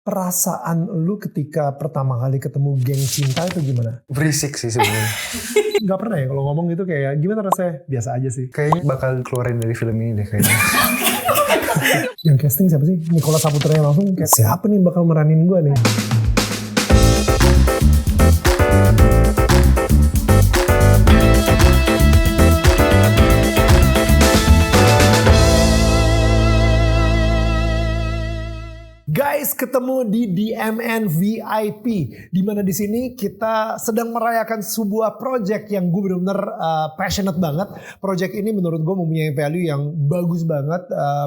Perasaan lu ketika pertama kali ketemu geng cinta itu gimana? Berisik sih sebenarnya. Gak pernah ya kalau ngomong gitu kayak gimana rasanya? Biasa aja sih. Kayaknya bakal keluarin dari film ini deh kayaknya. Yang casting siapa sih? Nicholas Saputra yang langsung kayak siapa nih bakal meranin gue nih? Guys, ketemu di DMN VIP, di mana di sini kita sedang merayakan sebuah project yang gue benar-benar passionate banget. Project ini menurut gue mempunyai value yang bagus banget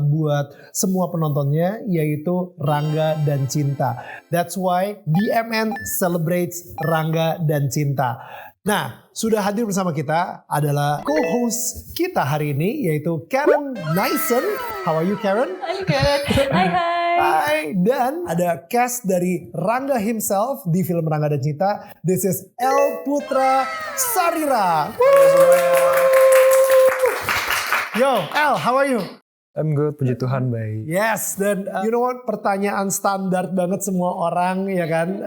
buat semua penontonnya, yaitu Rangga dan Cinta. That's why DMN celebrates Rangga dan Cinta. Nah, sudah hadir bersama kita adalah co-host kita hari ini, yaitu Karen Nyssen. How are you, Karen? I'm good. Hai. Hai, dan ada cast dari Rangga himself di film Rangga dan Cinta. This is El Putra Sarira. Yo, El, how are you? I'm good, puji Tuhan, baik. Yes, dan you know what, pertanyaan standar banget semua orang ya kan.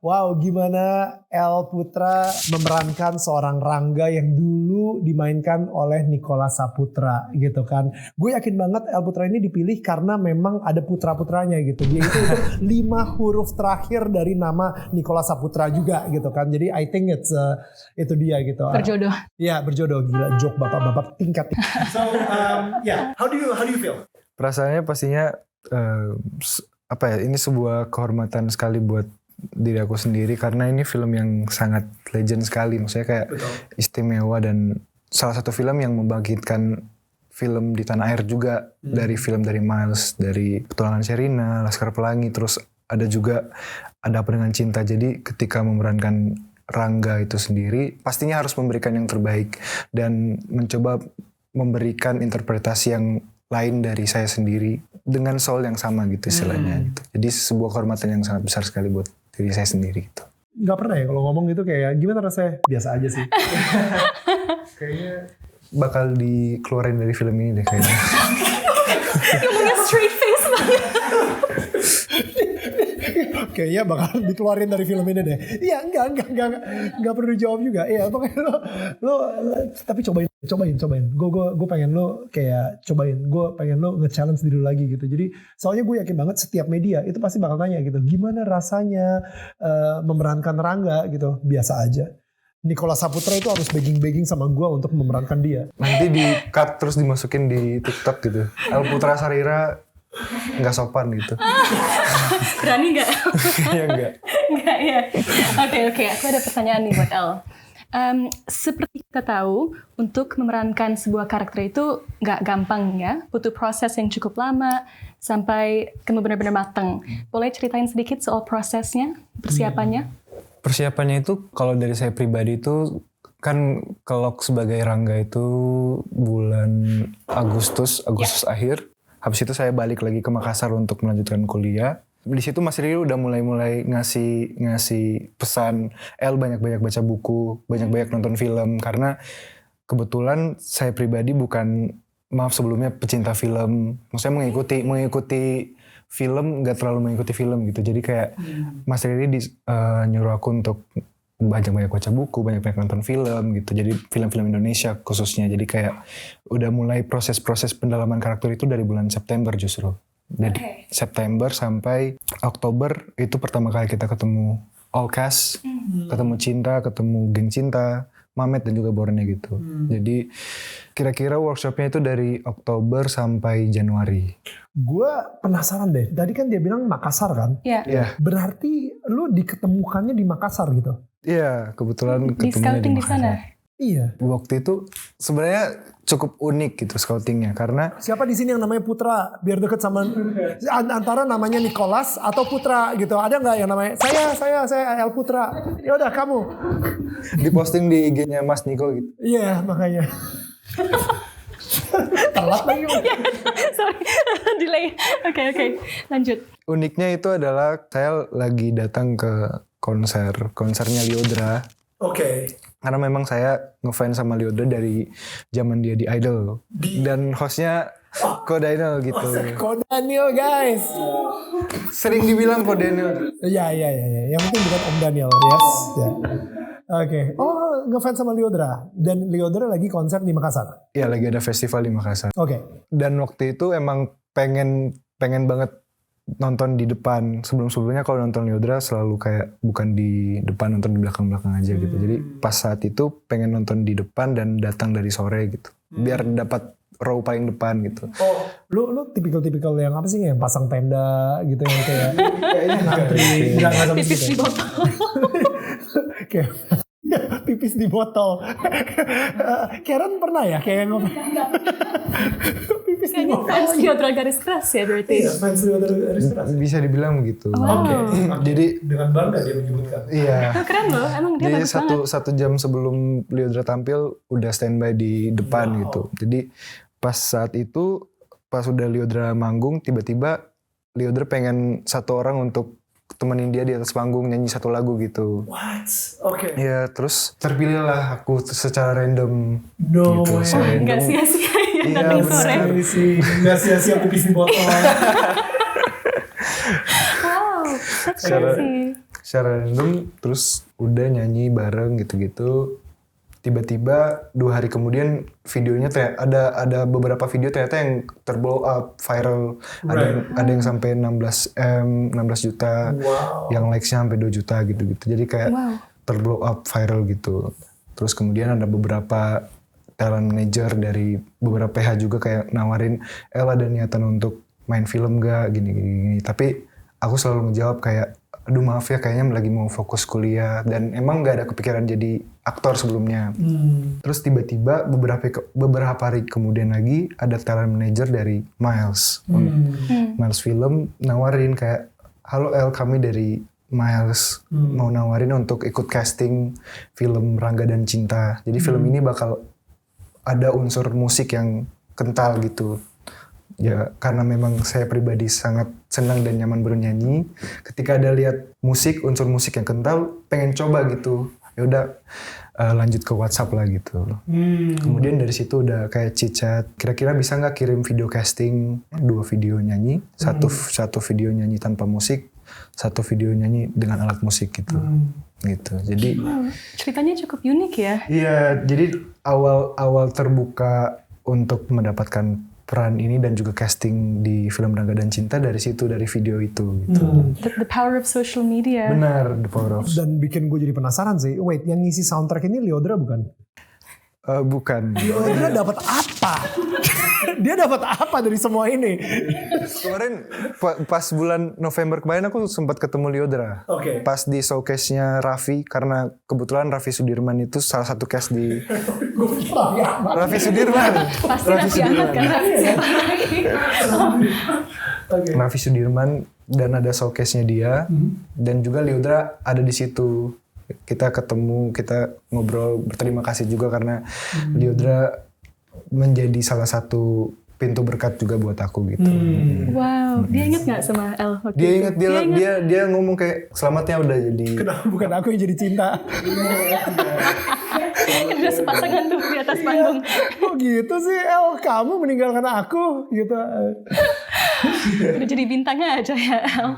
Wow, gimana El Putra memerankan seorang Rangga yang dulu dimainkan oleh Nicholas Saputra gitu kan. Gue yakin banget El Putra ini dipilih karena memang ada putra-putranya gitu. Dia itu 5 huruf terakhir dari nama Nicholas Saputra juga gitu kan. Jadi I think itu dia gitu. Berjodoh. Iya, berjodoh. Gila, joke bapak-bapak tingkat. So, yeah, how do you feel? Perasaannya pastinya ini sebuah kehormatan sekali buat diri aku sendiri karena ini film yang sangat legend sekali, maksudnya kayak istimewa dan salah satu film yang membangkitkan film di tanah air juga. Dari film dari Miles, dari Petualangan Sherina, Laskar Pelangi, terus ada juga Ada Apa Dengan Cinta. Jadi ketika memerankan Rangga itu sendiri pastinya harus memberikan yang terbaik dan mencoba memberikan interpretasi yang lain dari saya sendiri dengan soul yang sama gitu istilahnya gitu. Jadi sebuah kehormatan yang sangat besar sekali buat diri saya sendiri gitu. Gak pernah ya kalau ngomong gitu kayak gimana rasanya? Biasa aja sih. Kayaknya bakal dikeluarin dari film ini deh kayaknya. Ngomongnya straight face banget. Kayaknya bakal dikeluarin dari film ini deh. Iya, enggak perlu dijawab juga. Iya, pokoknya lo tapi cobain. Gue pengen lo kayak cobain. Gue pengen lo nge-challenge diri lagi gitu. Jadi soalnya gue yakin banget setiap media itu pasti bakal tanya gitu. Gimana rasanya memerankan Rangga gitu? Biasa aja. Nicholas Saputra itu harus begging sama gue untuk memerankan dia. Nanti di cut terus dimasukin di TikTok gitu. El Putra Sarira nggak sopan gitu. Berani nggak? Iya nggak. Nggak ya. Oke. Aku ada pertanyaan nih buat El. Seperti kita tahu, untuk memerankan sebuah karakter itu nggak gampang ya. Butuh proses yang cukup lama sampai kamu benar-benar matang. Boleh ceritain sedikit soal prosesnya, persiapannya? Persiapannya itu kalau dari saya pribadi itu kan kalau sebagai Rangga itu bulan Agustus akhir. Habis itu saya balik lagi ke Makassar untuk melanjutkan kuliah. Di situ Mas Riri udah mulai ngasih pesan, El banyak-banyak baca buku, banyak-banyak nonton film. Karena kebetulan saya pribadi sebelumnya pecinta film. Maksudnya mengikuti film, gak terlalu mengikuti film gitu. Jadi kayak Mas Riri nyuruh aku untuk banyak-banyak baca buku, banyak-banyak nonton film gitu. Jadi film-film Indonesia khususnya. Jadi kayak udah mulai proses-proses pendalaman karakter itu dari bulan September justru. Dari September sampai Oktober itu pertama kali kita ketemu all cast, ketemu Cinta, ketemu geng Cinta, Mamet dan juga Borne gitu. Jadi kira-kira workshopnya itu dari Oktober sampai Januari. Gue penasaran deh, tadi kan dia bilang Makassar kan? Iya. Yeah. Berarti lu diketemukannya di Makassar gitu? Iya, kebetulan Di ketemunya scouting di Makassar. sana? Iya. Waktu itu sebenarnya cukup unik gitu scoutingnya karena Siapa di sini yang namanya Putra biar deket sama antara namanya Nicholas atau Putra gitu? Ada nggak yang namanya saya El Putra? Ya udah kamu. diposting di IG-nya Mas Niko gitu. Iya makanya. Telat lagi. Sorry, delay. Oke. Lanjut. Uniknya itu adalah saya lagi datang ke konsernya Lyodra. Oke. Karena memang saya ngefans sama Lyodra dari zaman dia di Idol. Dan hostnya Ko Daniel gitu. Ko Daniel guys. Sering dibilang Ko Daniel. Ya. Yang penting bukan Om Daniel, yes. Ya. Oke. Oh, ngefans sama Lyodra. Dan Lyodra lagi konser di Makassar. Iya, lagi ada festival di Makassar. Oke. Dan waktu itu emang pengen banget nonton di depan. Sebelumnya kalau nonton Lyodra selalu kayak bukan di depan, nonton di belakang aja gitu. Jadi pas saat itu pengen nonton di depan dan datang dari sore gitu. Biar dapat row paling depan gitu. Oh, lu tipikal yang apa sih, yang pasang tenda gitu, yang kayak kayaknya ngantri enggak sama Pipis gitu. di botol. Kayak pipis di botol. Karen pernah ya kayak ngomong pipis di Kayaknya botol. fans Lyodra garis keras ya berarti. Iya, fans Lyodra garis keras. Bisa dibilang begitu. Wow. Oke. Jadi Dengan bangga dia menyebutkan. iya. Oh, keren loh, emang dia Jadi bagus banget. satu jam sebelum Lyodra tampil udah standby di depan gitu. Jadi pas saat itu pas udah Lyodra manggung, tiba-tiba Lyodra pengen satu orang untuk temenin dia di atas panggung nyanyi satu lagu gitu. What? Oke. Ya terus terpilihlah aku secara random No gitu. way. Secara random. Nggak sia-sia ya Iya, datang benar. sore. Nggak sia-sia pipis di botol. Wow, that's Secara- crazy. Secara random terus udah nyanyi bareng gitu-gitu. Tiba-tiba 2 hari kemudian videonya ada beberapa video ternyata yang terblow up viral. Ada yang sampai 16 juta, Wow. yang likes-nya sampai 2 juta gitu-gitu. Jadi kayak Wow. terblow up viral gitu. Terus kemudian ada beberapa talent manager dari beberapa PH juga kayak nawarin, ada niatan untuk main film gak gini. Tapi aku selalu menjawab kayak, aduh maaf ya kayaknya lagi mau fokus kuliah dan emang gak ada kepikiran jadi aktor sebelumnya. Terus tiba-tiba beberapa hari kemudian lagi ada talent manager dari Miles. Miles Film nawarin kayak, halo El, kami dari Miles mau nawarin untuk ikut casting film Rangga dan Cinta. Jadi film ini bakal ada unsur musik yang kental gitu. Ya karena memang saya pribadi sangat senang dan nyaman bernyanyi. Ketika ada lihat unsur musik yang kental, pengen coba gitu. Ya udah lanjut ke WhatsApp lah gitu. Kemudian dari situ udah kayak chit-chat. Kira-kira bisa nggak kirim video casting 2 video nyanyi, satu video nyanyi tanpa musik, 1 video nyanyi dengan alat musik gitu. Gitu. Jadi Ceritanya cukup unik ya. iya, jadi awal terbuka untuk mendapatkan peran ini dan juga casting di film Rangga dan Cinta dari situ, dari video itu gitu. The power of social media. Benar, the power of Dan bikin gue jadi penasaran sih. Wait, yang ngisi soundtrack ini Lyodra bukan? bukan. Lyodra dapat apa? Dia dapat apa dari semua ini? Kemarin pas bulan November kemarin aku sempat ketemu Lyodra. Oke. Pas di showcase-nya Raffi, karena kebetulan Raffi Sudirman itu salah satu cast di Raffi Sudirman. Pasti Raffi angkat kan Raffi siapa lagi. Raffi Sudirman dan ada showcase-nya dia dan juga Lyodra ada di situ. Kita ketemu, kita ngobrol, berterima kasih juga karena Lyodra menjadi salah satu pintu berkat juga buat aku gitu. Wow, dia ingat nggak sama El waktu Dia itu? ingat dia ngomong kayak selamatnya udah jadi. Kenapa bukan aku yang jadi cinta? Kan udah sepasangan tuh di atas panggung. Oh gitu sih El, kamu meninggalkan aku gitu. Udah jadi bintangnya aja ya El.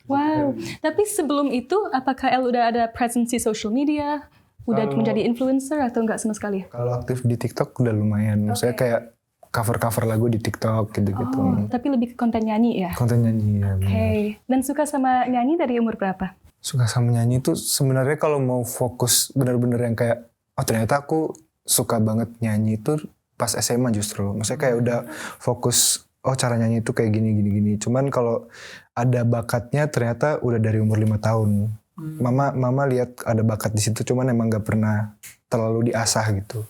Wow, tapi sebelum itu apakah El udah ada presence di social media? Udah menjadi influencer atau enggak sama sekali? Kalau aktif di TikTok udah lumayan. Maksudnya kayak cover lagu di TikTok gitu-gitu. Oh, tapi lebih ke konten nyanyi ya? Konten nyanyi ya. benar. Oke, dan suka sama nyanyi dari umur berapa? Suka sama nyanyi itu sebenarnya kalau mau fokus benar-benar yang kayak ternyata aku suka banget nyanyi itu pas SMA justru. Maksudnya kayak udah fokus cara nyanyi itu kayak gini. Cuman kalau ada bakatnya ternyata udah dari umur 5 tahun. Mama lihat ada bakat di situ, cuman emang gak pernah terlalu diasah gitu.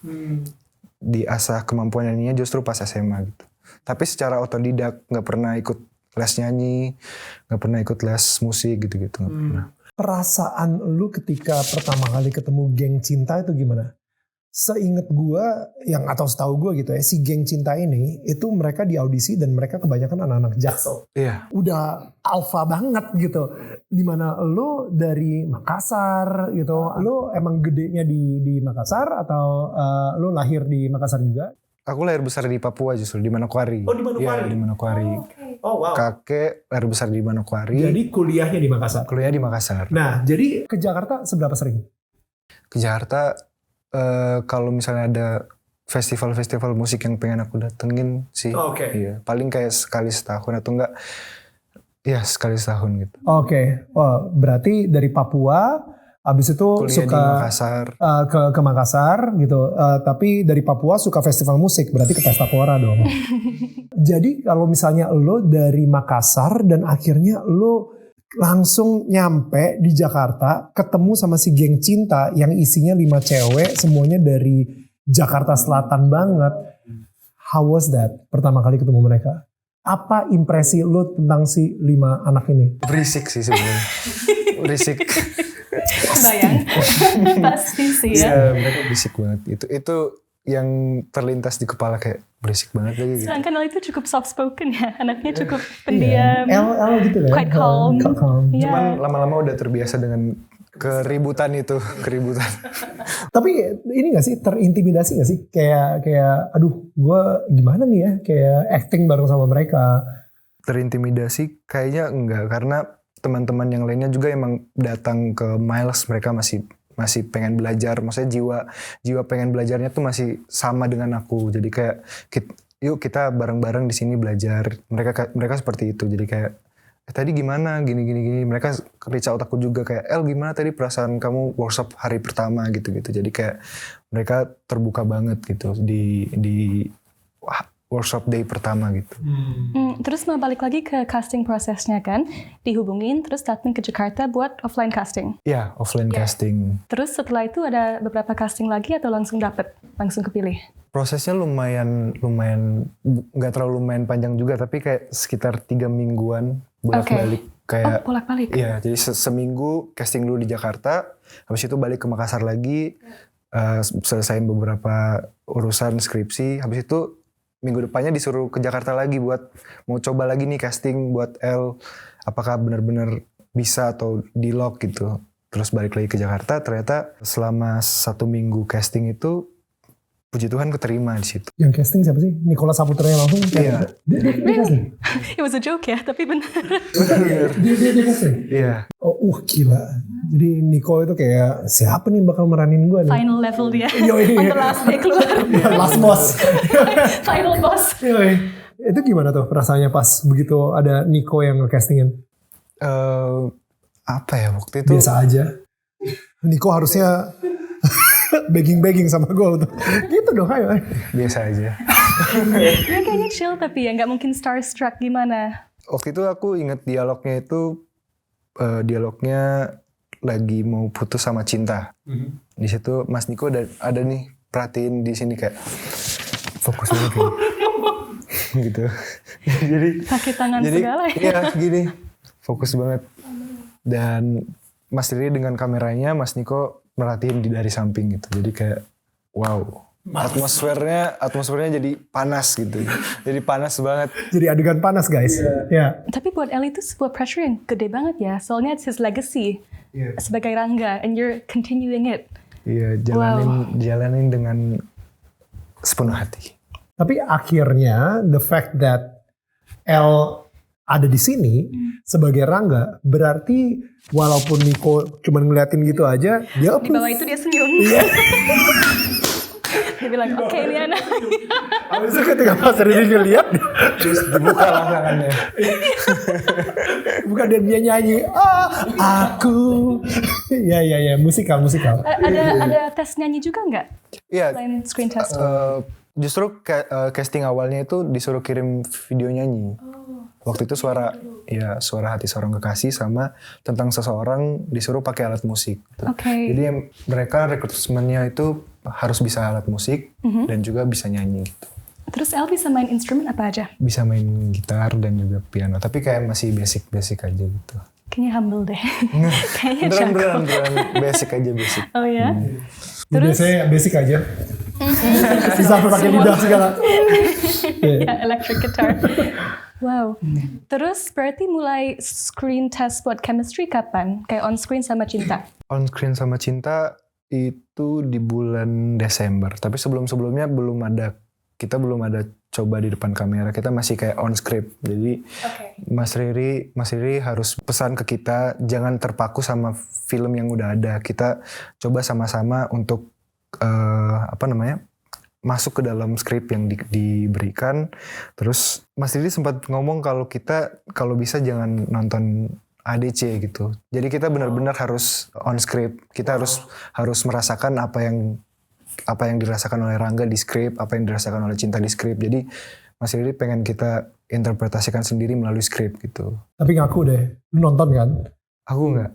Diasah kemampuan nyanyinya justru pas SMA gitu. Tapi secara otodidak, gak pernah ikut les nyanyi, gak pernah ikut les musik gitu-gitu, gak pernah. Perasaan lu ketika pertama kali ketemu geng cinta itu gimana? Seinget gue, yang atau setahu gue gitu ya, si geng cinta ini itu mereka di audisi dan mereka kebanyakan anak-anak Jaksel. Iya. Udah alfa banget gitu. Dimana lu dari Makassar gitu, lu emang gedenya di Makassar atau lu lahir di Makassar juga? aku lahir besar di Papua justru, di Manokwari. Oh, di Manokwari? Iya, di Manokwari. Oh wow. Kakek lahir besar di Manokwari. Jadi kuliahnya di Makassar. Kuliah di Makassar. Nah, jadi ke Jakarta seberapa sering? Ke Jakarta kalau misalnya ada festival-festival musik yang pengen aku datengin sih. Oke. Iya, paling kayak sekali setahun atau enggak. Iya, sekali setahun gitu. Oke. Oh, berarti dari Papua, habis itu Kuliah suka di Makassar. ke Makassar gitu. Tapi dari Papua suka festival musik, berarti ke Pesta Pora dong. Jadi kalau misalnya lo dari Makassar dan akhirnya lo langsung nyampe di Jakarta, ketemu sama si geng cinta yang isinya 5 cewek, semuanya dari Jakarta Selatan banget. How was that pertama kali ketemu mereka? Apa impresi lo tentang si 5 anak ini? Berisik sih sebenarnya. Berisik. Bayang. Pasti sih ya. Iya, mereka berisik banget. Itu yang terlintas di kepala kayak berisik banget lagi gitu. Sedangkan El itu cukup soft spoken ya. Anaknya cukup pendiam. El gitu kan? Quite calm. Iya. Cuman lama-lama udah terbiasa dengan keributan itu, keributan. Tapi ini gak sih, terintimidasi gak sih? Kayak aduh gue gimana nih ya, kayak acting bareng sama mereka. Terintimidasi kayaknya enggak, karena teman-teman yang lainnya juga emang datang ke Miles, mereka masih pengen belajar, maksudnya jiwa pengen belajarnya tuh masih sama dengan aku. Jadi kayak yuk kita bareng-bareng di sini belajar. Mereka seperti itu. Jadi kayak tadi gimana gini mereka reach out aku juga kayak El gimana tadi perasaan kamu workshop hari pertama gitu. Jadi kayak mereka terbuka banget gitu di workshop day pertama gitu. Terus mau balik lagi ke casting prosesnya kan, dihubungin terus datang ke Jakarta buat offline casting. Iya, offline casting. Terus setelah itu ada beberapa casting lagi atau langsung kepilih? Prosesnya lumayan nggak terlalu lumayan panjang juga, tapi kayak sekitar 3 mingguan bolak-balik. Kayak bolak-balik. Iya, jadi seminggu casting dulu di Jakarta, habis itu balik ke Makassar lagi, selesaiin beberapa urusan skripsi, habis itu minggu depannya disuruh ke Jakarta lagi buat mau coba lagi nih casting buat L, apakah benar-benar bisa atau di lock gitu. Terus balik lagi ke Jakarta, ternyata selama 1 minggu casting itu puji Tuhan keterima di situ. Yang casting siapa sih? Nicholas Saputra yang langsung? Iya. Dia casting? It was a joke ya, tapi benar. Dia casting? Iya. Oh gila. Jadi Nico itu kayak siapa nih bakal meranin gue nih? Final level dia. Yoi. On the last day keluar. Last boss. Final boss. Yoi. Itu gimana tuh rasanya pas begitu ada Nico yang nge-castingin? Apa ya waktu itu? Biasa aja. Nico harusnya begging sama gue tuh. Gitu dong, ayo. Biasa aja. Ya kayaknya chill tapi ya nggak mungkin starstruck gimana. Waktu itu aku inget dialognya itu lagi mau putus sama cinta. Di situ Mas Niko ada nih perhatiin di sini kayak fokus banget gitu. Jadi pakai tangan segala ya. Iya gini fokus banget. Dan Mas Riri dengan kameranya Mas Niko merhatiin dari samping gitu. Jadi kayak wow. Atmosfernya jadi panas gitu. Jadi panas banget. Jadi adegan panas guys. Ya. Tapi buat El itu sebuah pressure yang gede banget ya. Soalnya it's his legacy sebagai Rangga and you're continuing it. Iya, jalanin dengan sepenuh hati. Tapi akhirnya the fact that El ada di sini sebagai Rangga berarti walaupun Nico cuma ngeliatin gitu aja, dia di bawah itu dia senyum. Dia bilang, oke ini anak. Habis itu ketika Mas Riri ngeliat, terus dibuka lah tangannya. Bukan dia nyanyi, aku. Ya, musikal. Ada tes nyanyi juga nggak? Iya. Selain screen test. Justru casting awalnya itu disuruh kirim video nyanyi. Waktu itu suara hati seorang kekasih sama tentang seseorang disuruh pakai alat musik. Okay. Jadi mereka rekrutmennya itu harus bisa alat musik dan juga bisa nyanyi gitu. Terus El bisa main instrumen apa aja? Bisa main gitar dan juga piano, tapi kayak masih basic aja gitu. Kayaknya humble deh. Kayaknya beneran basic. Oh ya? Terus biasanya basic aja. Bisa pakai lidah segala. Ya, electric guitar. Wow. Terus berarti mulai screen test buat chemistry kapan? Kayak on screen sama cinta? On screen sama cinta itu di bulan Desember. Tapi sebelumnya belum ada kita belum ada coba di depan kamera, kita masih kayak on script. Jadi Mas Riri harus pesan ke kita jangan terpaku sama film yang udah ada. Kita coba sama-sama untuk masuk ke dalam skrip yang diberikan. Terus Mas Riri sempat ngomong kalau bisa jangan nonton ADC gitu. Jadi kita benar-benar harus on script. Kita harus merasakan apa yang dirasakan oleh Rangga di skrip, apa yang dirasakan oleh Cinta di skrip. Jadi Mas Riri pengen kita interpretasikan sendiri melalui skrip gitu. Tapi ngaku deh, lu nonton kan? Aku nggak.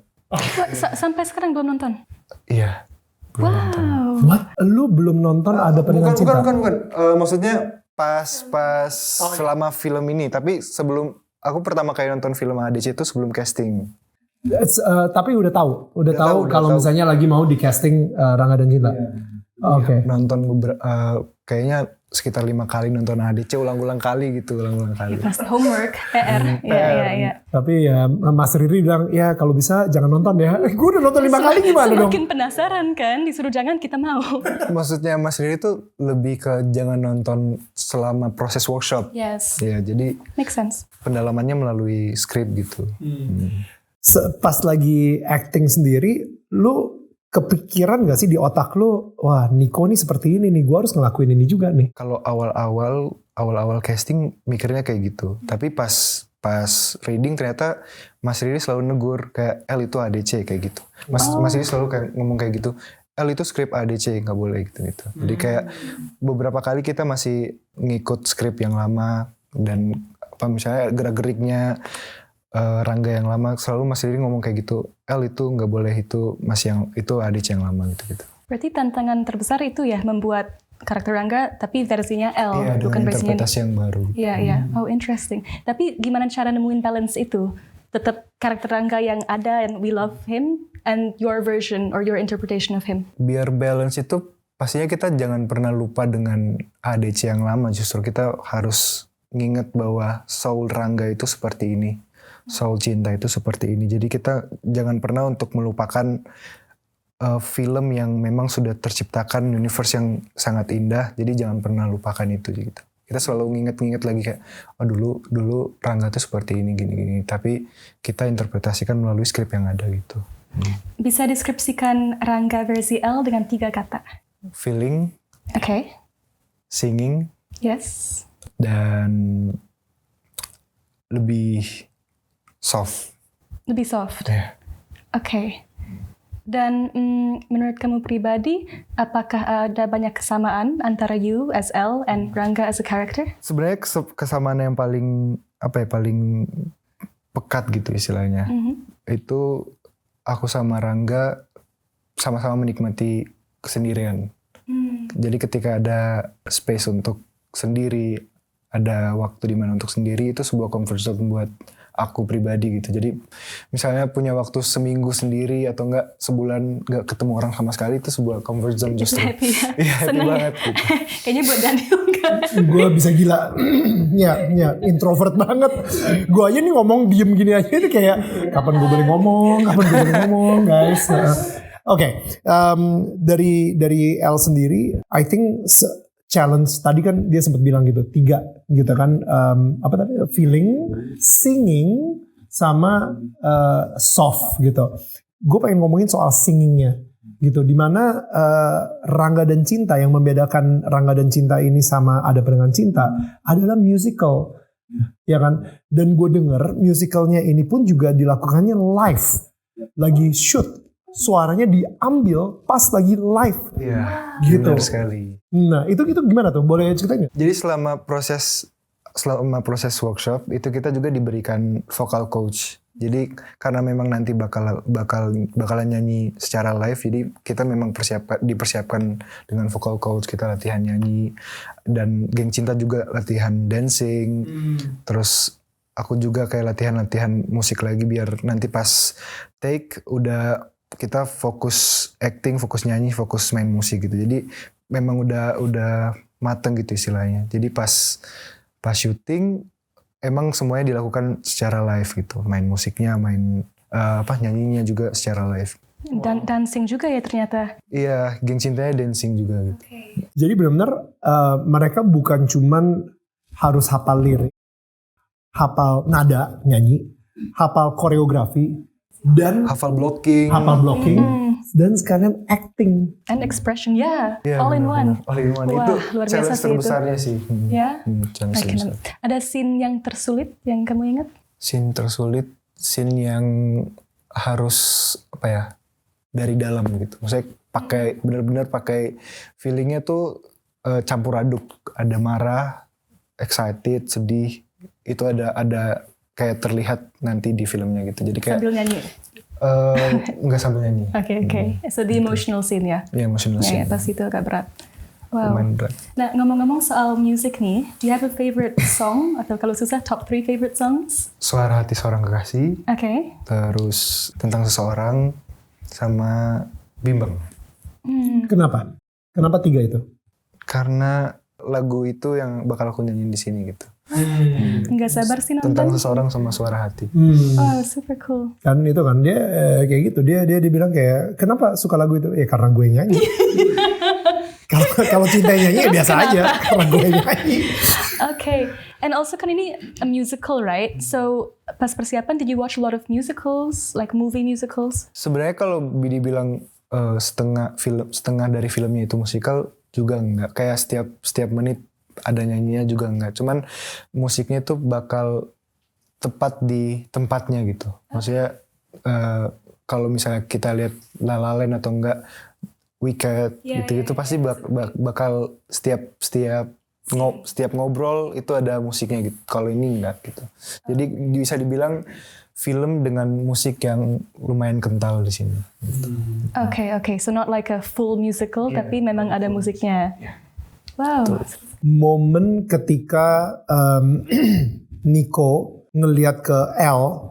Sampai sekarang belum nonton? Iya. Belum nonton. What? Lu belum nonton Ada Pendengar Cinta? Bukan. Maksudnya pas selama film ini. Tapi aku pertama kali nonton film ADC itu sebelum casting. Tapi udah tahu kalau misalnya lagi mau di casting Rangga dan Cinta. Oke. Nonton kayaknya sekitar 5 kali nonton ADC ulang-ulang kali. Pasti homework, PR. Iya. Tapi ya Mas Riri bilang ya kalau bisa jangan nonton ya. Gue udah nonton 5 kali gimana dong? Semakin penasaran kan, disuruh jangan kita mau. Maksudnya Mas Riri itu lebih ke jangan nonton selama proses workshop. Yes. Ya, jadi Make sense. pendalamannya melalui skrip gitu. Pas lagi acting sendiri, lu kepikiran gak sih di otak lu, wah Niko nih seperti ini nih, gue harus ngelakuin ini juga nih. Kalau awal casting mikirnya kayak gitu. Tapi pas reading ternyata Mas Riri selalu negur kayak itu ADC kayak gitu. Mas Riri selalu kayak ngomong kayak gitu. Itu skrip ADC nggak boleh gitu. Jadi kayak beberapa kali kita masih ngikut skrip yang lama dan misalnya gerak-geriknya Rangga yang lama selalu Mas Riri ngomong kayak gitu. Itu nggak boleh, itu ADC yang lama gitu. Berarti tantangan terbesar itu ya membuat karakter Rangga tapi versinya L, iya, bukan versinya interpretasi yang baru. Iya. Oh, interesting. Tapi gimana cara nemuin balance itu? Tetap karakter Rangga yang ada and we love him and your version or your interpretation of him. Biar balance itu pastinya kita jangan pernah lupa dengan ADC yang lama. Justru kita harus nginget bahwa soul Rangga itu seperti ini. Soul Cinta itu seperti ini. Jadi kita jangan pernah untuk melupakan film yang memang sudah terciptakan, universe yang sangat indah. Jadi jangan pernah lupakan itu gitu. Kita selalu nginget lagi kayak dulu Rangga tuh seperti ini gini. Tapi kita interpretasikan melalui skrip yang ada gitu. Bisa deskripsikan Rangga versi L dengan 3 kata. Feeling, singing, yes, dan lebih soft. Lebih soft. Yeah. Oke. Dan menurut kamu pribadi, apakah ada banyak kesamaan antara you as L and Rangga as a character? Sebenarnya kesamaan yang paling pekat gitu istilahnya. Itu aku sama Rangga sama-sama menikmati kesendirian. Jadi ketika ada space untuk sendiri, ada waktu di mana untuk sendiri, itu sebuah comfort zone buat aku pribadi gitu. Jadi misalnya punya waktu seminggu sendiri atau enggak sebulan enggak ketemu orang sama sekali, itu sebuah comfort zone justru. Happy ya? Iya, happy Seneng banget ya? gitu. Kayaknya buat Daniel kan? Gue bisa gila. ya, introvert banget. Gue aja nih ngomong diem gini aja nih kayak kapan gue boleh ngomong, guys. Oke, dari L sendiri, I think challenge tadi kan dia sempat bilang gitu 3 gitu kan, apa tadi, feeling, singing, sama soft gitu. Gue pengen ngomongin soal singingnya gitu, dimana Rangga dan Cinta, yang membedakan Rangga dan Cinta ini sama Ada Pendengar Cinta adalah musical, ya kan? Dan gue denger musicalnya ini pun juga dilakukannya live, lagi shoot. Suaranya diambil pas lagi live. Iya, gitu. benar sekali. Nah, itu gimana tuh? Boleh ceritain nggak? Jadi selama proses workshop itu kita juga diberikan vocal coach. Jadi karena memang nanti bakalan nyanyi secara live, jadi kita memang dipersiapkan dengan vocal coach, kita latihan nyanyi, dan geng Cinta juga latihan dancing. Terus aku juga kayak latihan musik lagi biar nanti pas take udah kita fokus acting, fokus nyanyi, fokus main musik gitu. Jadi memang udah mateng gitu istilahnya. Jadi pas syuting emang semuanya dilakukan secara live gitu. Main musiknya, nyanyinya juga secara live. Dan dancing juga ya ternyata. Iya, geng Cintanya dancing juga gitu. Jadi benar-benar mereka bukan cuman harus hafal lirik, hafal nada nyanyi, hafal koreografi, dan Hafal blocking. dan sekalian acting. And expression, yeah, Iya, all in one. benar-benar. All in one. Wah, Itu luar biasa challenge sih itu. terbesarnya sih. Ya. Challenge Oke, terbesar. ada scene yang tersulit yang kamu ingat? Scene tersulit, scene yang harus apa ya, dari dalam gitu. Maksudnya pakai benar-benar pakai feelingnya tuh campur aduk. Ada marah, excited, sedih. Itu ada kayak terlihat nanti di filmnya gitu. Jadi kayak Sambil nyanyi. nggak sambil nyanyi. Oke. So the emotional scene ya? Ya emotional Ya, scene. pasti itu agak berat. Wow. Lumayan berat. Nah, ngomong-ngomong soal music nih, do you have a favorite song? Atau kalau susah, top 3 favorite songs? Suara Hati Seorang Kekasih, Oke. terus Tentang Seseorang, sama Bimbang. Kenapa? Kenapa 3 itu? Karena lagu itu yang bakal aku nyanyiin di sini gitu. Nggak sabar sih Tentang nonton. Seseorang sama Suara Hati. Oh, super cool. Kan itu kan dia kayak gitu, dia bilang kayak kenapa suka lagu itu? Ya karena gue nyanyi. Kalau cinta nyanyi ya biasa aja, karena gue nyanyi. Okay. And also kan ini a musical, right? So pas persiapan, did you watch a lot of musicals, like movie musicals? Sebenarnya kalau Bidi bilang setengah dari filmnya itu musikal juga enggak. Kayak setiap menit ada nyanyinya juga enggak. Cuman musiknya tuh bakal tepat di tempatnya gitu. Maksudnya kalau misalnya kita lihat La La Land atau enggak Wicked gitu-gitu pasti bakal setiap ngobrol itu ada musiknya gitu. Kalau ini enggak gitu. Jadi bisa dibilang film dengan musik yang lumayan kental di sini. Gitu. Okay. So not like a full musical, tapi memang ada musiknya. Wow. Momen ketika Nico ngelihat ke L,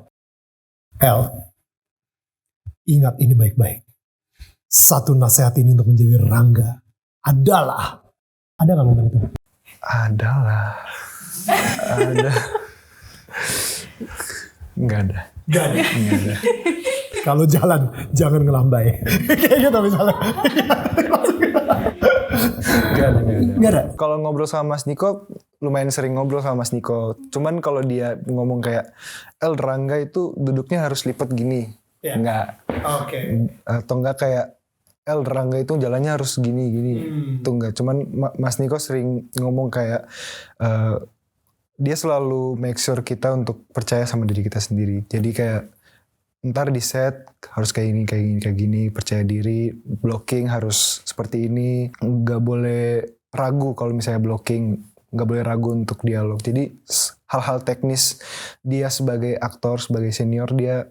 ingat ini baik-baik. Satu nasihat ini untuk menjadi Rangga adalah, ada nggak momen itu? Ada. Nggak ada. Kalau jalan jangan ngelambai. Kayak gitu misalnya. Nggak ada. Kalau ngobrol sama Mas Niko, lumayan sering ngobrol sama Mas Niko. Cuman kalau dia ngomong kayak Rangga itu duduknya harus lipat gini. Enggak. Oke. Atau enggak kayak Rangga itu jalannya harus gini. Itu enggak. Cuman Mas Niko sering ngomong kayak dia selalu make sure kita untuk percaya sama diri kita sendiri. Jadi kayak ntar di set harus kayak gini, percaya diri, blocking harus seperti ini, nggak boleh ragu kalau misalnya blocking, nggak boleh ragu untuk dialog. Jadi hal-hal teknis dia sebagai aktor, sebagai senior dia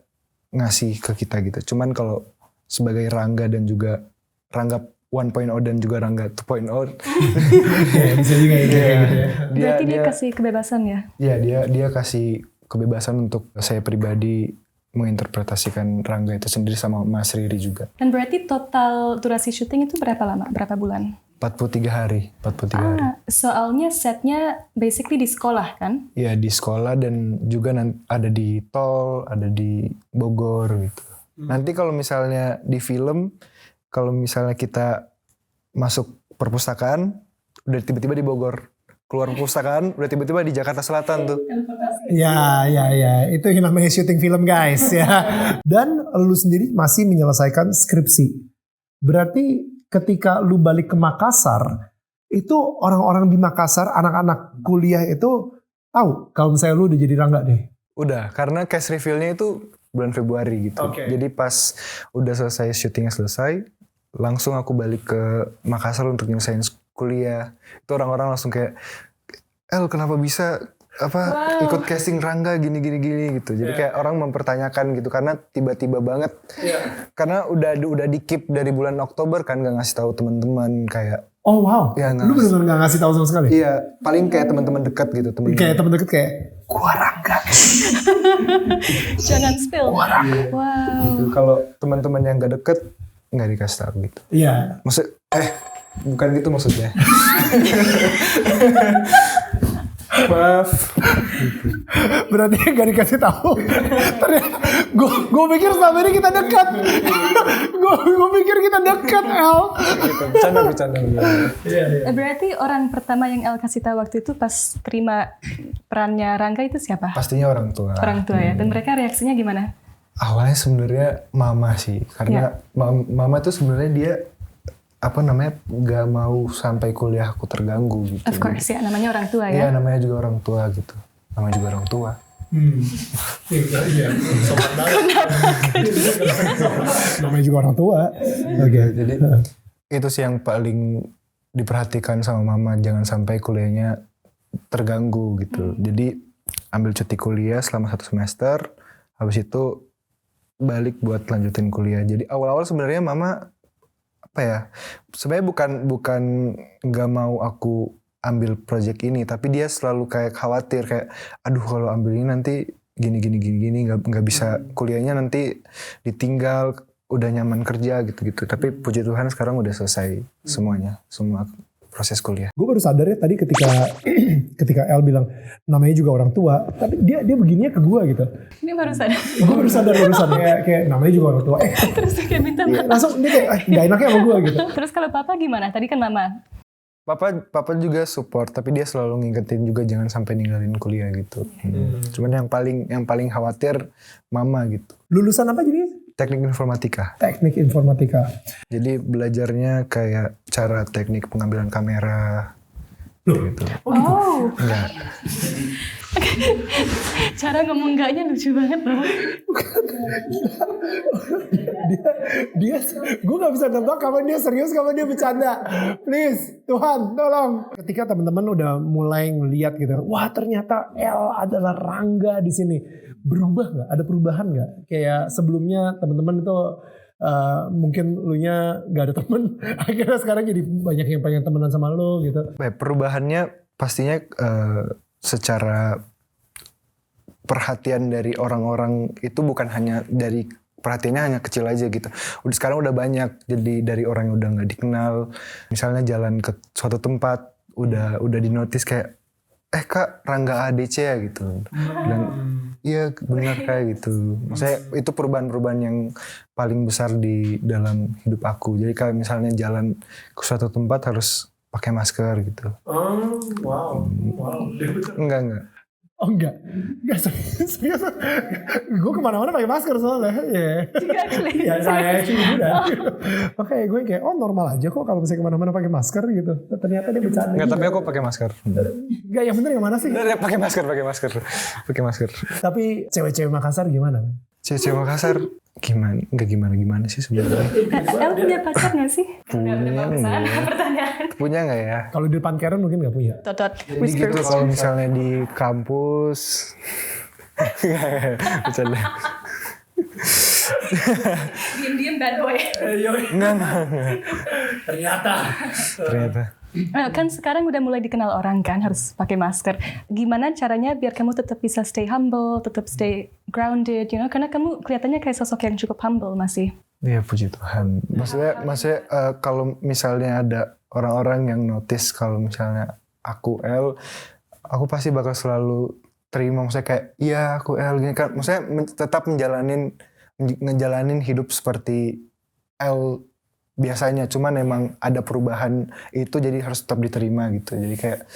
ngasih ke kita gitu. Cuman kalau sebagai Rangga dan juga Rangga 1.0 dan juga Rangga 2.0 Bisa juga gitu ya. Berarti dia kasih kebebasan ya? Iya, dia kasih kebebasan untuk saya pribadi menginterpretasikan Rangga itu sendiri sama Mas Riri juga. Dan berarti total durasi syuting itu berapa lama? Berapa bulan? 43 hari. Soalnya setnya basically di sekolah kan? Iya, di sekolah dan juga ada di tol, ada di Bogor gitu. Nanti kalau misalnya di film, kalau misalnya kita masuk perpustakaan, udah tiba-tiba di Bogor. Keluar perpustakaan, udah tiba-tiba di Jakarta Selatan tuh. Ya. Itu yang namanya syuting film guys ya. Dan lu sendiri masih menyelesaikan skripsi. Berarti ketika lu balik ke Makassar, itu orang-orang di Makassar, anak-anak kuliah itu tahu kalau misalnya lu udah jadi Rangga deh. Udah, karena cast reveal-nya itu bulan Februari gitu. Okay. Jadi pas udah selesai syutingnya selesai, langsung aku balik ke Makassar untuk nyelesain kuliah. Itu orang-orang langsung kayak, kenapa bisa ikut casting Rangga gini gitu. Jadi kayak orang mempertanyakan gitu karena tiba-tiba banget. Karena udah di-keep dari bulan Oktober kan, gak ngasih tahu teman-teman kayak. Oh wow. Ya, Lu bener-bener gak ngasih tahu sama sekali? Iya, paling kayak teman-teman dekat gitu. Kayak temen deket kayak, gua Rangga. Jangan spill. Wow. Gitu. Kalau teman-teman yang gak deket, gak dikasih tahu gitu. Iya. Bukan gitu maksudnya. Maaf. Berarti gak dikasih tahu. Ternyata gue pikir selama ini kita dekat. Gue pikir kita dekat, El. Gitu, bercanda. Berarti orang pertama yang El kasih tahu waktu itu pas terima perannya Rangga itu siapa? Pastinya orang tua. Orang tua ya. Dan mereka reaksinya gimana? Awalnya sebenarnya mama sih, karena mama tuh sebenarnya dia nggak mau sampai kuliah aku terganggu gitu. Of course ya, namanya orang tua Iya, ya. namanya juga orang tua gitu. Namanya juga orang tua. Iya, sopan banget. Namanya juga orang tua. Oke. Jadi itu sih yang paling diperhatikan sama mama, jangan sampai kuliahnya terganggu gitu. Jadi ambil cuti kuliah selama 1 semester, habis itu balik buat lanjutin kuliah. Jadi awal-awal sebenarnya mama sebenarnya bukan nggak mau aku ambil project ini, tapi dia selalu kayak khawatir kayak, aduh kalau ambil ini nanti gini nggak bisa kuliahnya, nanti ditinggal, udah nyaman kerja gitu. Tapi puji Tuhan sekarang udah selesai semuanya, semua proses kuliah. Gue baru sadar ya tadi ketika El bilang namanya juga orang tua, tapi dia begininya ke gue gitu. Ini baru sadar. Gue baru sadar kayak namanya juga orang tua. Terus kayak minta maaf. Langsung dia kayak nggak enaknya sama gue gitu. Terus kalau papa gimana? Tadi kan mama. Papa juga support, tapi dia selalu ngingetin juga jangan sampai ninggalin kuliah gitu. Cuman yang paling khawatir mama gitu. Lulusan apa jadi? Teknik informatika. Teknik informatika. Jadi belajarnya kayak cara teknik pengambilan kamera. Gitu. Oh. Enggak. Cara ngomong enggaknya lucu banget loh. dia gue nggak bisa nebak kapan dia serius kapan dia bercanda. Please Tuhan tolong. Ketika teman-teman udah mulai ngeliat gitu, wah ternyata El adalah Rangga di sini, berubah nggak? Ada perubahan nggak? Kayak sebelumnya teman-teman itu mungkin lu nya nggak ada temen, akhirnya sekarang jadi banyak yang pengen temenan sama lu gitu. Perubahannya pastinya secara perhatian dari orang-orang itu bukan hanya dari perhatiannya hanya kecil aja gitu. Sekarang udah banyak, jadi dari orang yang udah nggak dikenal, misalnya jalan ke suatu tempat udah dinotis kayak, Kak Rangga ADC ya gitu. Dan iya benar kayak gitu. Maksudnya itu perubahan-perubahan yang paling besar di dalam hidup aku. Jadi kalau misalnya jalan ke suatu tempat harus pakai masker gitu. Oh, wow. Enggak. Oh enggak serius. Gue kemana-mana pakai masker soalnya. Ya saya sih udah. Makanya gue kayak normal aja kok kalau misalnya kemana-mana pakai masker gitu. Ternyata dia bercanda. Enggak, tapi aku pakai masker. Enggak, yang bener yang mana sih? Pakai masker. Tapi cewek-cewek Makassar gimana? Cewek Makassar gimana sih sebenarnya? El punya pacar gak sih? Punya nggak ya? Kalau di depan Karen mungkin nggak punya. Totot. Jadi gitu kalau misalnya di kampus, bercanda. Diem-diem bad boy. Enggak. Ternyata. Kan sekarang udah mulai dikenal orang kan, harus pakai masker. Gimana caranya biar kamu tetap bisa stay humble, tetap stay grounded, karena kamu kelihatannya kayak sosok yang cukup humble masih. Iya, puji Tuhan. Maksudnya kalau misalnya ada orang-orang yang notice kalau misalnya aku aku pasti bakal selalu terima. Maksudnya kayak, iya aku gini kan. Maksudnya tetap ngejalanin hidup seperti biasanya, cuman emang ada perubahan itu, jadi harus tetap diterima gitu. Jadi kayak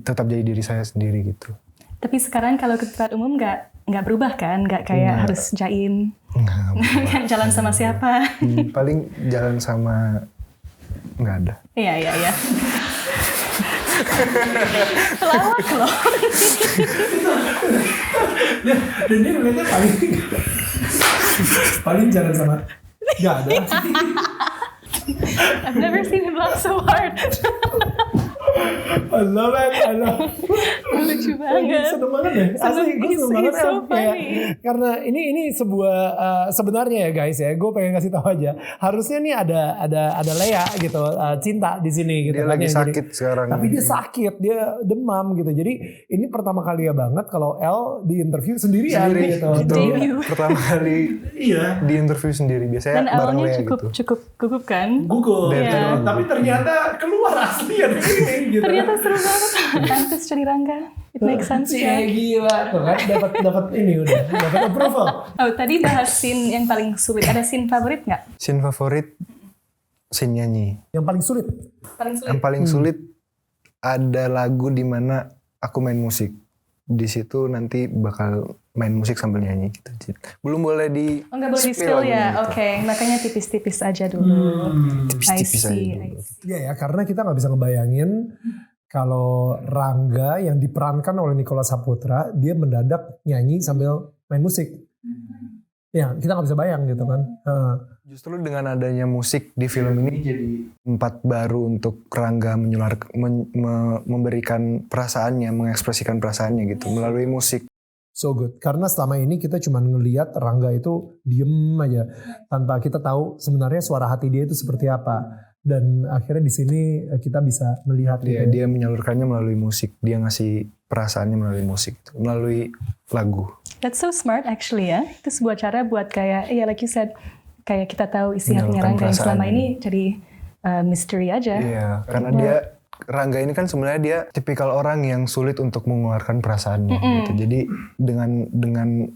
tetap jadi diri saya sendiri gitu. Tapi sekarang kalau ke tempat umum nggak berubah kan? Nggak kayak harus jaim, kan jalan sama siapa? Paling jalan sama nggak ada. Iya. Pelawak loh. Dan dia ngeliatnya paling jalan sama nggak ada. I've never seen him laugh so hard. I love it. Lucu banget. Seneng banget deh. Asli gue seneng banget. So Kayak, funny. karena ini sebuah sebenarnya ya guys ya. Gue pengen kasih tahu aja. Harusnya nih ada Lea gitu, cinta di sini gitu. Dia lagi sakit sekarang. Tapi dia sakit, dia demam gitu. Jadi ini pertama kali ya banget kalau El di interview sendirian gitu. Debut. Pertama kali di interview sendiri. Biasanya Dan bareng awalnya Lea gitu. cukup gugup kan? Gugup. Iya. Tapi ternyata keluar asli ya dari sini. gitu. Ternyata seru banget. Pantes jadi Rangga. It makes sense ya. Gila tuh kan dapat ini udah dapat approval. Oh tadi bahas scene yang paling sulit. Ada scene favorit nggak? Scene favorit, scene nyanyi. Yang paling sulit. Paling sulit. Yang paling sulit ada lagu di mana aku main musik. Di situ nanti bakal main musik sambil nyanyi gitu. Belum boleh di Oh nggak boleh di spill ya? gitu. Oke, makanya tipis-tipis aja dulu. Tipis-tipis aja dulu. I see. Iya ya, karena kita nggak bisa ngebayangin kalau Rangga yang diperankan oleh Nicholas Saputra, dia mendadak nyanyi sambil main musik. Ya, kita nggak bisa bayang gitu kan. Justru dengan adanya musik di film ini jadi tempat baru untuk Rangga memberikan perasaannya, mengekspresikan perasaannya gitu melalui musik. So good. Karena selama ini kita cuma ngelihat Rangga itu diem aja tanpa kita tahu sebenarnya suara hati dia itu seperti apa. Dan akhirnya di sini kita bisa melihat Dia menyalurkannya melalui musik. Dia ngasih perasaannya melalui musik, melalui lagu. That's so smart actually ya. Itu sebuah cara buat kayak, ya like you said, kayak kita tahu isi hatinya Rangga yang selama ini jadi misteri aja. Iya, karena Rangga ini kan sebenarnya dia tipikal orang yang sulit untuk mengeluarkan perasaannya gitu. Jadi dengan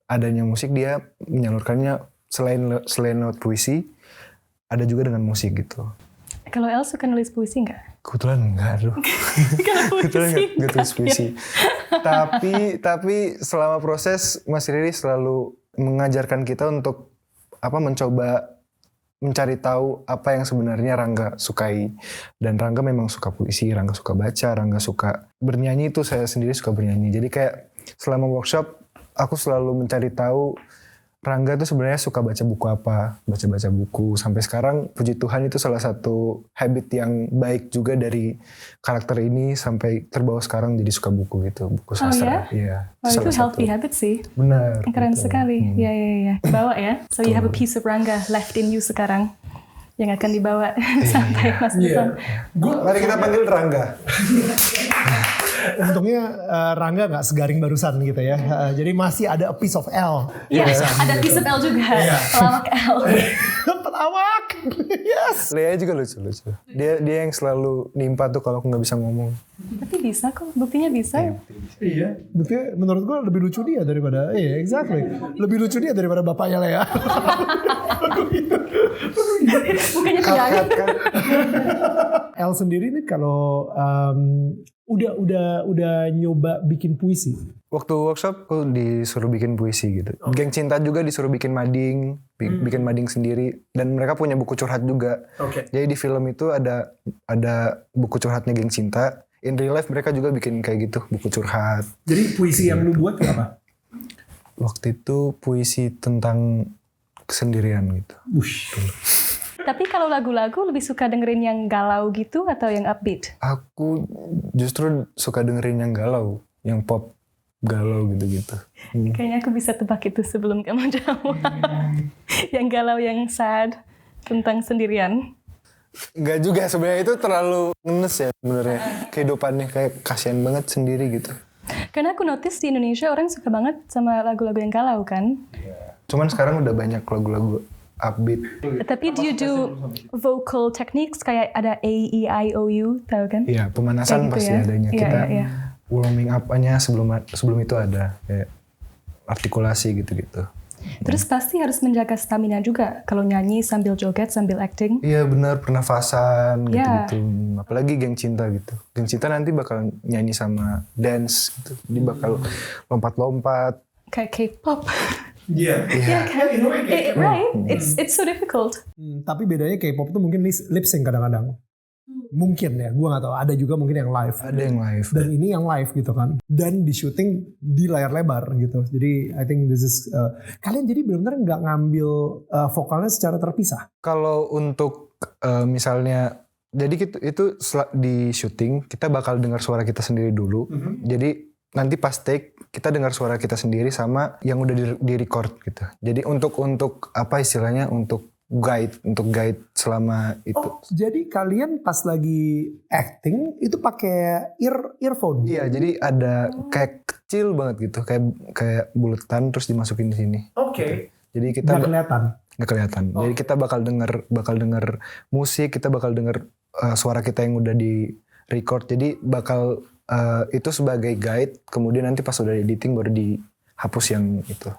adanya musik dia menyalurkannya selain lewat puisi, ada juga dengan musik gitu. Kalau El suka nulis puisi nggak? Kebetulan enggak, aduh. Kebetulan enggak tulis puisi. Tapi selama proses Mas Riri selalu mengajarkan kita untuk mencoba mencari tahu apa yang sebenarnya Rangga sukai. Dan Rangga memang suka puisi, Rangga suka baca, Rangga suka bernyanyi, itu saya sendiri suka bernyanyi. Jadi kayak selama workshop aku selalu mencari tahu Rangga tuh sebenarnya suka baca buku apa, baca buku. Sampai sekarang puji Tuhan itu salah satu habit yang baik juga dari karakter ini sampai terbawa sekarang jadi suka buku gitu, buku sastra. Iya. Oh itu healthy habit sih. Benar. Keren sekali. Ya. Bawa ya. So you have a piece of Rangga left in you sekarang yang akan dibawa sampai masa depan. Mari kita panggil Rangga. Untungnya Rangga nggak segaring barusan gitu ya. Jadi masih ada a piece of L. Iya, ada piece of L juga. Pelawak L. Pelawak. Yes. Lea juga lucu. Dia yang selalu nimpa tuh kalau aku nggak bisa ngomong. Tapi bisa kok, buktinya bisa. Iya. Buktinya menurut gue lebih lucu dia daripada, exactly. Lebih lucu dia daripada bapaknya Lea. Bukannya tegang. L sendiri nih kalau udah nyoba bikin puisi. Waktu workshop aku disuruh bikin puisi gitu. Geng Cinta juga disuruh bikin mading, bikin mading sendiri. Dan mereka punya buku curhat juga. Jadi di film itu ada buku curhatnya Geng Cinta. In real life mereka juga bikin kayak gitu, buku curhat. Jadi puisi yang lu buat itu apa? Waktu itu puisi tentang kesendirian gitu. Tapi kalau lagu-lagu lebih suka dengerin yang galau gitu atau yang upbeat? Aku justru suka dengerin yang galau, yang pop galau gitu-gitu. Kayaknya aku bisa tebak itu sebelum kamu jawab. Yang galau, yang sad, tentang sendirian. Enggak juga, sebenarnya itu terlalu ngenes ya sebenarnya. Kehidupannya kayak kasihan banget sendiri gitu. Karena aku notice di Indonesia orang suka banget sama lagu-lagu yang galau kan. Cuman sekarang udah banyak lagu-lagu upbeat. Tapi do you do vocal techniques kayak ada A, E, I, O, U, tahu kan? Iya, pemanasan Kayak gitu pasti ya? adanya. Iya, Kita iya. warming up-nya sebelum itu ada kayak artikulasi gitu-gitu. Terus pasti harus menjaga stamina juga kalau nyanyi sambil joget, sambil acting. Iya benar, pernafasan Iya. gitu-gitu. Apalagi Geng Cinta gitu. Geng Cinta nanti bakal nyanyi sama dance gitu. Dia bakal lompat-lompat. Kayak K-pop. Iya. Iya kan? Right? It's so difficult. Tapi bedanya K-pop tuh mungkin lip sync kadang-kadang. Mungkin ya, gue gak tahu. Ada juga mungkin yang live. Ada yang live. Dan ini yang live gitu kan. Dan di syuting di layar lebar gitu. Jadi I think this is... kalian jadi benar-benar gak ngambil vokalnya secara terpisah? Kalau untuk misalnya, jadi itu di syuting kita bakal dengar suara kita sendiri dulu. Jadi nanti pas take kita dengar suara kita sendiri sama yang udah di record gitu. Jadi untuk apa istilahnya, untuk guide selama itu. Oh, jadi kalian pas lagi acting itu pakai earphone? Iya, jadi ada kayak kecil banget gitu, kayak buletan terus dimasukin di sini. Oke. Jadi kita Nggak kelihatan. Jadi kita bakal denger musik, kita bakal denger suara kita yang udah di record. Jadi bakal itu sebagai guide, kemudian nanti pas udah editing baru dihapus yang itu.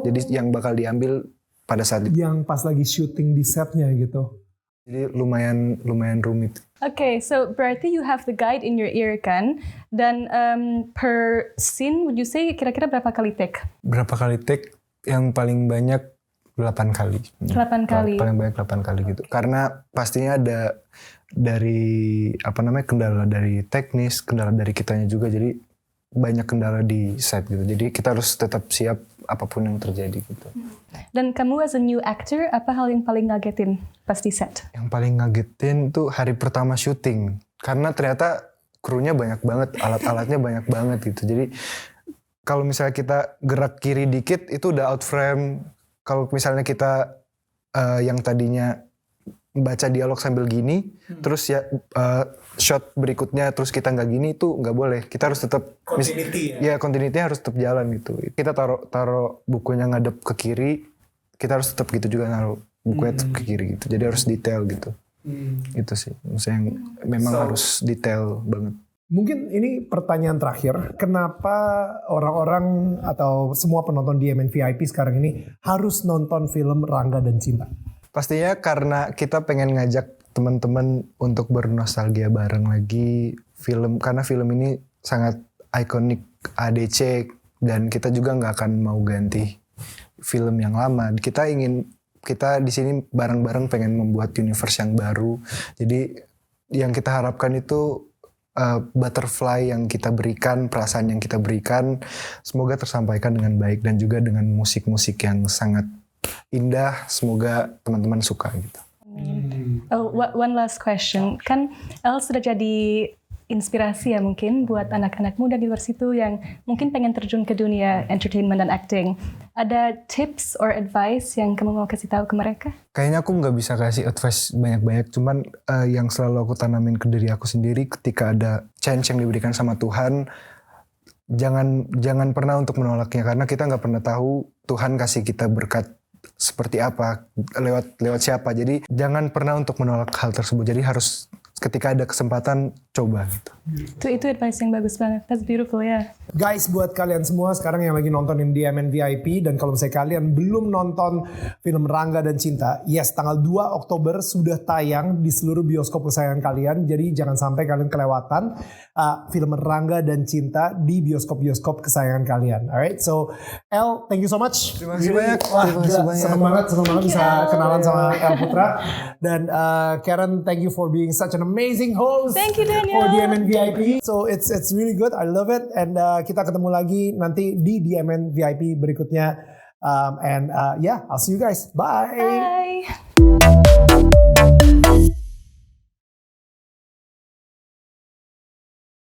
Jadi yang bakal diambil pada saat itu. Yang pas lagi syuting di setnya gitu. Jadi lumayan rumit. Okay, so berarti you have the guide in your ear kan? Dan per scene, would you say kira-kira berapa kali take? Berapa kali take? Yang paling banyak 8 kali. 8 kali. Paling banyak 8 kali gitu. Karena pastinya ada dari kendala dari teknis, kendala dari kitanya juga. Jadi banyak kendala di set gitu. Jadi kita harus tetap siap apapun yang terjadi gitu. Dan kamu as a new actor, apa hal yang paling ngagetin pas di set? Yang paling ngagetin tuh hari pertama syuting. Karena ternyata krunya banyak banget, alat-alatnya banyak banget gitu. Jadi kalau misalnya kita gerak kiri dikit itu udah out frame. Kalau misalnya kita yang tadinya baca dialog sambil gini, terus ya shot berikutnya terus kita nggak gini, itu nggak boleh. Kita harus tetap continuity ya continuity harus tetap jalan gitu. Kita taruh bukunya ngadep ke kiri, kita harus tetap gitu juga naruh bukunya tetap ke kiri gitu. Jadi harus detail gitu. Itu sih, maksudnya yang memang harus detail banget. Mungkin ini pertanyaan terakhir, kenapa orang-orang atau semua penonton DMN VIP sekarang ini harus nonton film Rangga dan Cinta? Pastinya karena kita pengen ngajak teman-teman untuk bernostalgia bareng lagi karena film ini sangat ikonik ADC dan kita juga nggak akan mau ganti film yang lama. Kita di sini bareng-bareng pengen membuat universe yang baru. Jadi yang kita harapkan itu butterfly yang kita berikan, perasaan yang kita berikan, semoga tersampaikan dengan baik dan juga dengan musik-musik yang sangat indah. Semoga teman-teman suka gitu. Oh, one last question. Kan El sudah jadi inspirasi ya mungkin buat anak-anak muda di luar situ yang mungkin pengen terjun ke dunia entertainment dan acting. Ada tips or advice yang kamu mau kasih tahu ke mereka? Kayaknya aku nggak bisa kasih advice banyak-banyak. Cuman yang selalu aku tanamin ke diri aku sendiri ketika ada chance yang diberikan sama Tuhan, jangan pernah untuk menolaknya karena kita nggak pernah tahu Tuhan kasih kita berkat seperti apa, lewat siapa. Jadi jangan pernah untuk menolak hal tersebut. Jadi harus ketika ada kesempatan coba gitu. Itu advice yang bagus banget. That's beautiful ya. Guys, buat kalian semua sekarang yang lagi nontonin DMN VIP dan kalau misalnya kalian belum nonton film Rangga dan Cinta, yes, tanggal 2 Oktober sudah tayang di seluruh bioskop kesayangan kalian. Jadi jangan sampai kalian kelewatan film Rangga dan Cinta di bioskop-bioskop kesayangan kalian. Alright, so El, thank you so much. Terima kasih banyak. Wah, Terima kasih banyak. seneng banget bisa kenalan sama El Putra. Dan Karen, thank you for being such an amazing host. Thank you, Daniel. For DMN VIP. So it's really good. I love it. And kita ketemu lagi nanti di DMN VIP berikutnya. And yeah, I'll see you guys. Bye. Bye.